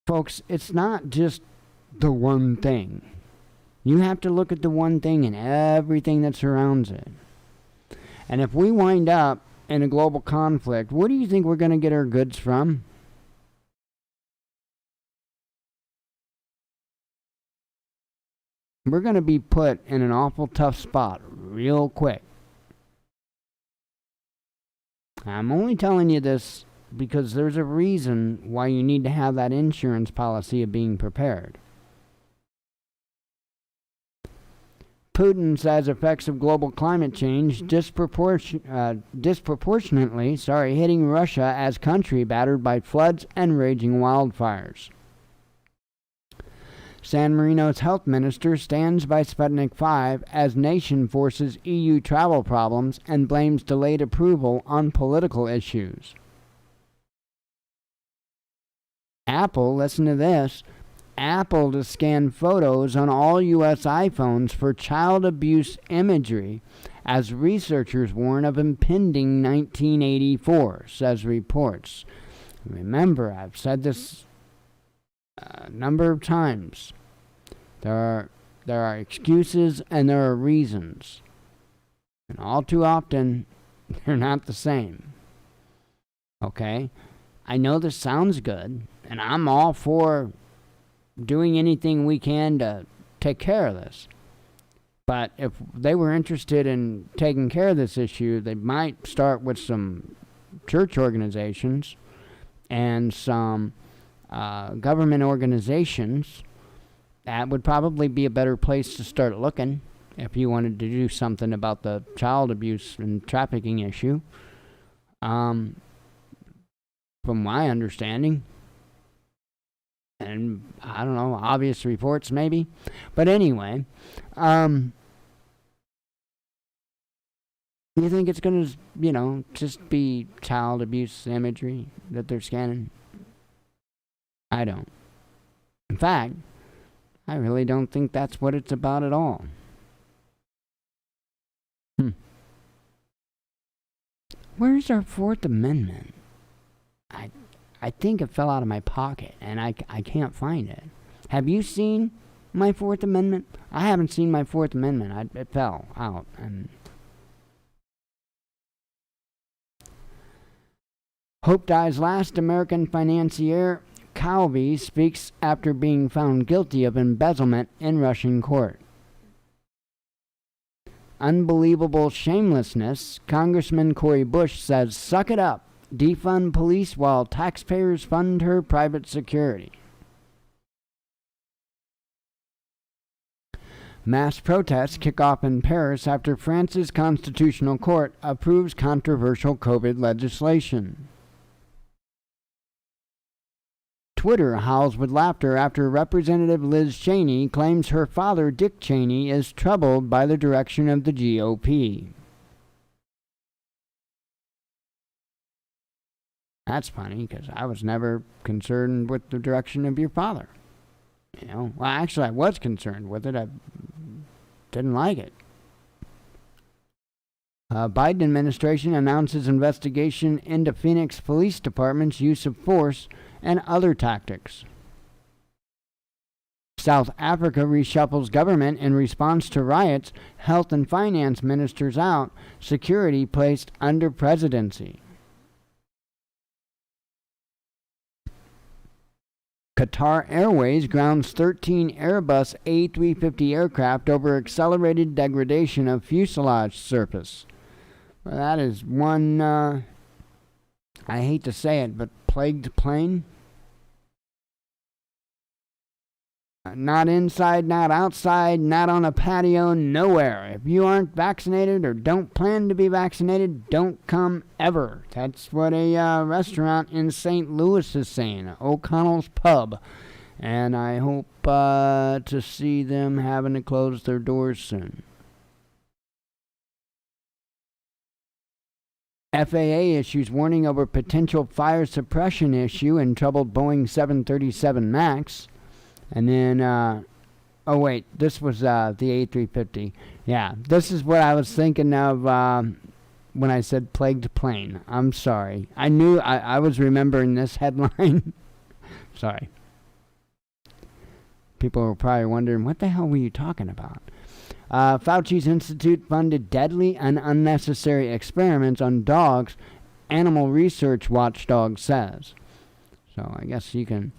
Folks, it's not just the one thing. You have to look at the one thing and everything that surrounds it. And if we wind up in a global conflict, where do you think we're going to get our goods from? We're going to be put in an awful tough spot real quick. I'm only telling you this because there's a reason why you need to have that insurance policy of being prepared. Putin says effects of global climate change disproportionately hitting Russia as country battered by floods and raging wildfires. San Marino's health minister stands by Sputnik 5 as nation forces EU travel problems and blames delayed approval on political issues. Apple, listen to this, Apple to scan photos on all U.S. iPhones for child abuse imagery as researchers warn of impending 1984, says reports. Remember, I've said this a number of times. There are excuses and there are reasons. And all too often, they're not the same. Okay? I know this sounds good, and I'm all for doing anything we can to take care of this. But if they were interested in taking care of this issue, they might start with some church organizations and some government organizations. That would probably be a better place to start looking if you wanted to do something about the child abuse and trafficking issue. From my understanding, and I don't know, obvious reports maybe. But anyway, you think it's going to, just be child abuse imagery that they're scanning? I don't. In fact, I really don't think that's what it's about at all. Where's our Fourth Amendment? I think it fell out of my pocket, and I can't find it. Have you seen my Fourth Amendment? I haven't seen my Fourth Amendment. It fell out. And Hope dies last. American financier Calvi speaks after being found guilty of embezzlement in Russian court. Unbelievable shamelessness. Congressman Cori Bush says, "Suck it up. Defund police while taxpayers fund her private security." Mass protests kick off in Paris after France's constitutional court approves controversial COVID legislation. Twitter howls with laughter after Representative Liz Cheney claims her father, Dick Cheney, is troubled by the direction of the GOP. That's funny, because I was never concerned with the direction of your father. Well, actually, I was concerned with it. I didn't like it. Biden administration announces investigation into Phoenix Police Department's use of force and other tactics. South Africa reshuffles government in response to riots. Health and finance ministers out. Security placed under presidency. Qatar Airways grounds 13 Airbus A350 aircraft over accelerated degradation of fuselage surface. Well, that is one, I hate to say it, but plagued plane. Not inside, not outside, not on a patio, nowhere. If you aren't vaccinated or don't plan to be vaccinated, don't come ever. That's what a restaurant in St. Louis is saying, O'Connell's Pub. And I hope to see them having to close their doors soon. FAA issues warning over potential fire suppression issue in troubled Boeing 737 MAX. And then, this was the A350. Yeah, this is what I was thinking of when I said plagued plane. I'm sorry. I knew I was remembering this headline. Sorry. People were probably wondering, what the hell were you talking about? Fauci's institute funded deadly and unnecessary experiments on dogs, Animal Research Watchdog says. So I guess you can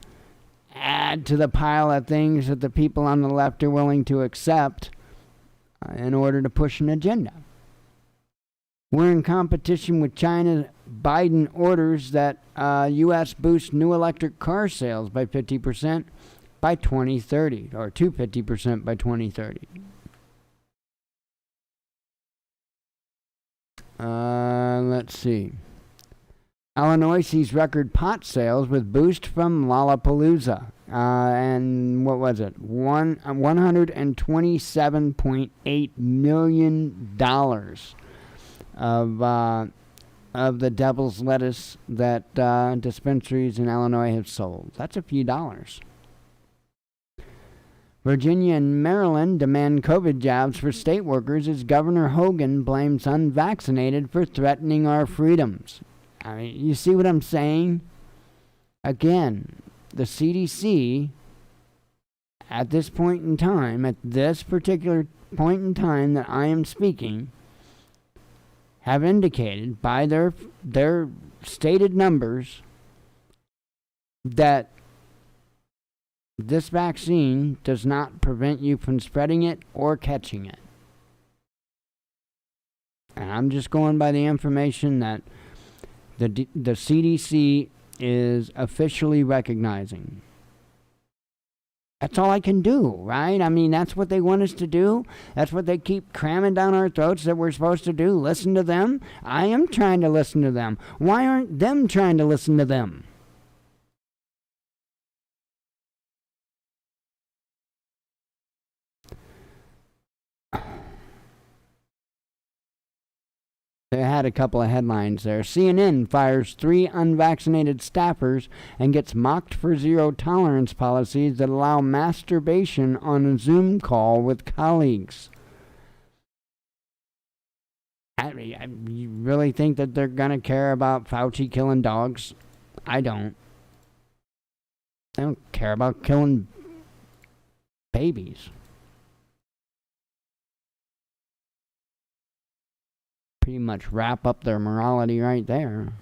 add to the pile of things that the people on the left are willing to accept in order to push an agenda. We're in competition with China. Biden orders that U.S. boost new electric car sales by 50% by 2030, or to 50% by 2030. Let's see. Illinois sees record pot sales with boost from Lollapalooza. And what was it? $127.8 million of the devil's lettuce that dispensaries in Illinois have sold. That's a few dollars. Virginia and Maryland demand COVID jabs for state workers as Governor Hogan blames unvaccinated for threatening our freedoms. I mean, you see what I'm saying? Again, the CDC, at this point in time, at this particular point in time that I am speaking, have indicated by their stated numbers that this vaccine does not prevent you from spreading it or catching it. And I'm just going by the information that the CDC is officially recognizing. That's all I can do, right? I mean, that's what they want us to do. That's what they keep cramming down our throats that we're supposed to do. Listen to them. I am trying to listen to them. Why aren't them trying to listen to them? They had a couple of headlines there. CNN fires 3 unvaccinated staffers and gets mocked for zero tolerance policies that allow masturbation on a Zoom call with colleagues. You really think that they're going to care about Fauci killing dogs? I don't. They don't care about killing babies. Pretty much wrap up their morality right there.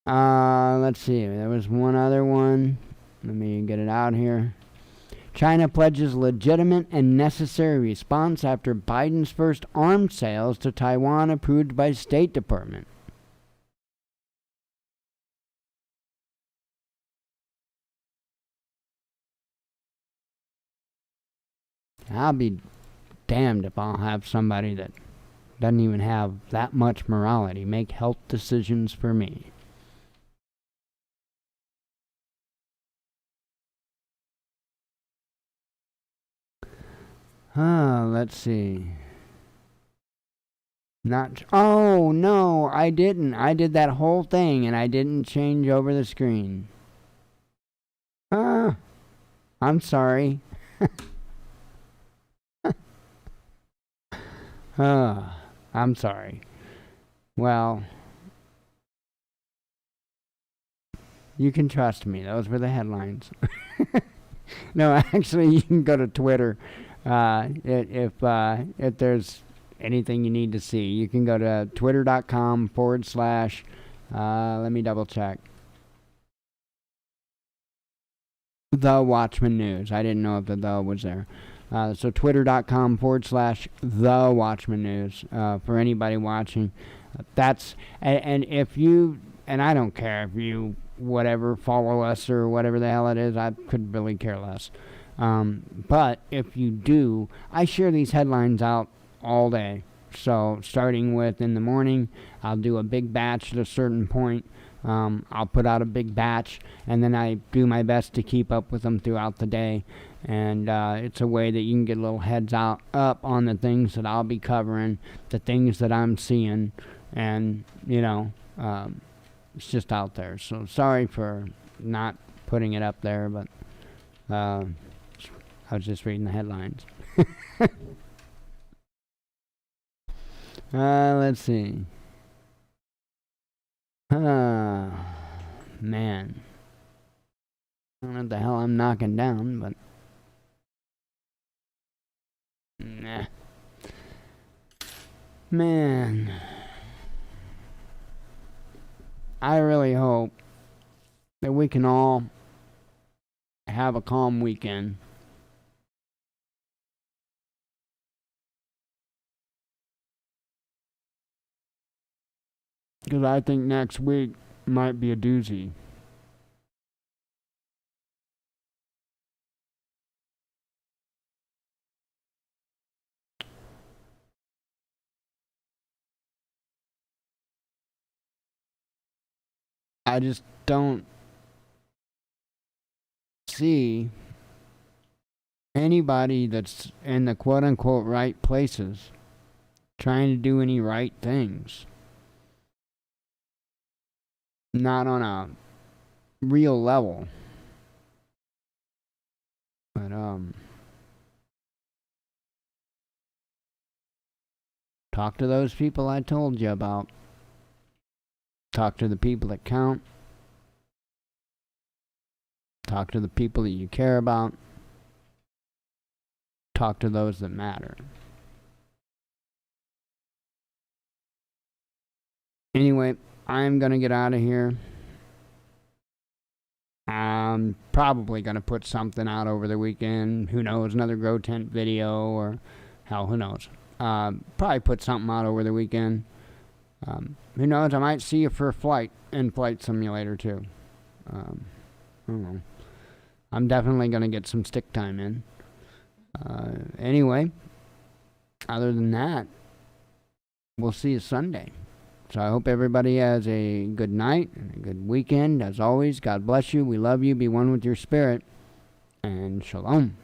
Let's see. There was one other one. Let me get it out here. China pledges legitimate and necessary response after Biden's first arms sales to Taiwan approved by State Department. I'll be damned if I'll have somebody that doesn't even have that much morality make health decisions for me. Let's see. Oh, no, I didn't. I did that whole thing and I didn't change over the screen. I'm sorry. I'm sorry. Well, you can trust me. Those were the headlines. No, actually, you can go to Twitter. If there's anything you need to see, you can go to twitter.com/ let me double check. The Watchman News. I didn't know if the was there. So twitter.com / the Watchman News for anybody watching. That's and if you, and I don't care if you whatever follow us or whatever the hell it is, I could really care less. But if you do, I share these headlines out all day. So starting with in the morning, I'll do a big batch at a certain point. I'll put out a big batch, and then I do my best to keep up with them throughout the day. And it's a way that you can get a little heads up on the things that I'll be covering, the things that I'm seeing, and, it's just out there. So sorry for not putting it up there, but I was just reading the headlines. Let's see. Man. I don't know what the hell I'm knocking down, but nah. Man. I really hope that we can all have a calm weekend. Because I think next week might be a doozy. I just don't see anybody that's in the quote-unquote right places trying to do any right things. Not on a real level. But, talk to those people I told you about. Talk to the people that count. Talk to the people that you care about. Talk to those that matter. Anyway, I'm going to get out of here. I'm probably going to put something out over the weekend. Who knows? Another Grow Tent video, or hell, who knows? Probably put something out over the weekend. Who knows? I might see you for a flight in Flight Simulator too. I don't know. I'm definitely going to get some stick time in. Anyway, other than that, we'll see you Sunday. So I hope everybody has a good night and a good weekend. As always, God bless you. We love you. Be one with your spirit. And shalom.